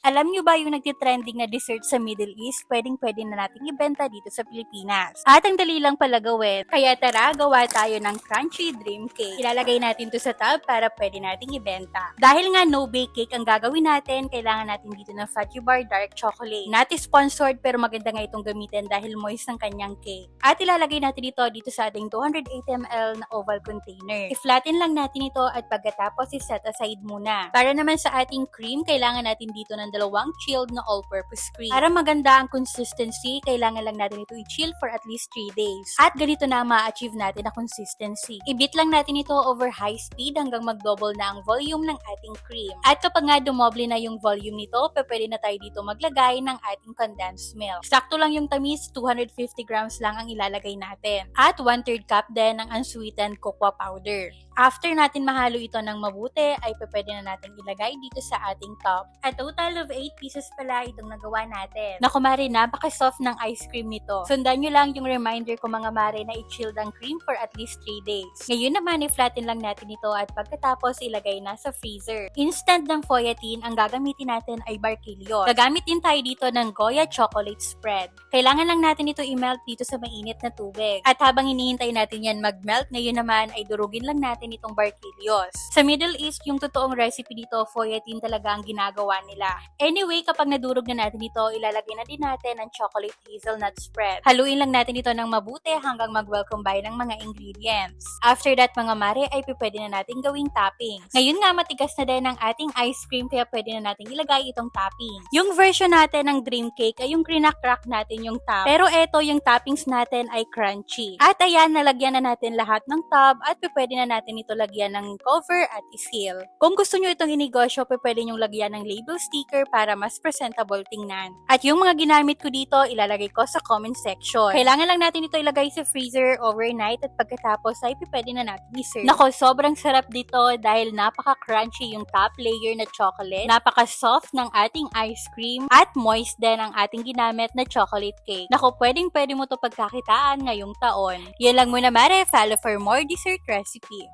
Alam niyo ba yung nagtitrending na dessert sa Middle East, pwedeng-pwede na nating ibenta dito sa Pilipinas. At ang dali lang pala gawin. Kaya tara, gawa tayo ng crunchy dream cake. Ilalagay natin to sa tub para pwede nating ibenta. Dahil nga no bake cake ang gagawin natin, kailangan natin dito ng Fudgy Bar Dark Chocolate. Not sponsored pero maganda nga itong gamitin dahil moist ang kanyang cake. At ilalagay natin dito sa ating 280 ml na oval container. I-flatten lang natin ito at pagkatapos i-set aside muna. Para naman sa ating cream, kailangan natin dito ng dalawang chilled na all-purpose cream. Para maganda ang consistency, kailangan lang natin ito i-chill for at least 3 days. At ganito na ma-achieve natin na consistency. I-beat lang natin ito over high speed hanggang mag-double na ang volume ng ating cream. At kapag nga dumoble na yung volume nito, pwede na tayo dito maglagay ng ating condensed milk. Sakto lang yung tamis, 250 grams lang ang ilalagay natin. At 1/3 cup din ng unsweetened cocoa powder. After natin mahalo ito ng mabuti, ay pwede na natin ilagay dito sa ating top. A total of 8 pieces pala itong nagawa natin. Naku mare, napaka-soft ng ice cream nito. Sundan nyo lang yung reminder ko mga mare na i-chill ang cream for at least 3 days. Ngayon naman, i-flatten lang natin ito at pagkatapos ilagay na sa freezer. Instant ng foyatin, ang gagamitin natin ay Barquillos. Gagamit din tayo dito ng Goya chocolate spread. Kailangan lang natin ito i-melt dito sa mainit na tubig. At habang hinihintay natin yan mag-melt, ngayon naman ay durugin lang natin itong Barquillos. Sa Middle East, yung totoong recipe dito, foyatin talaga ang ginagawa nila. Anyway, kapag nadurog na natin ito, ilalagay na din natin ang chocolate hazelnut spread. Haluin lang natin ito ng mabuti hanggang mag-well combine ng mga ingredients. After that, mga mare, ay pwede na natin gawing toppings. Ngayon nga, matigas na din ang ating ice cream, kaya pwede na natin ilagay itong toppings. Yung version natin ng dream cake ay yung crack natin yung top. Pero eto, yung toppings natin ay crunchy. At ayan, nalagyan na natin lahat ng top at pwede na natin ito lagyan ng cover at i-seal. Kung gusto nyo itong inegosyo, pwede nyo lagyan ng label sticker para mas presentable tingnan. At yung mga ginamit ko dito, ilalagay ko sa comment section. Kailangan lang natin ito ilagay sa freezer overnight at pagkatapos ay pwede na natin i-serve. Nako, sobrang sarap dito dahil napaka-crunchy yung top layer na chocolate, napaka-soft ng ating ice cream, at moist din ang ating ginamit na chocolate cake. Nako, pwede mo to pagkakitaan ngayong taon. Yan lang muna mare, follow for more dessert recipe.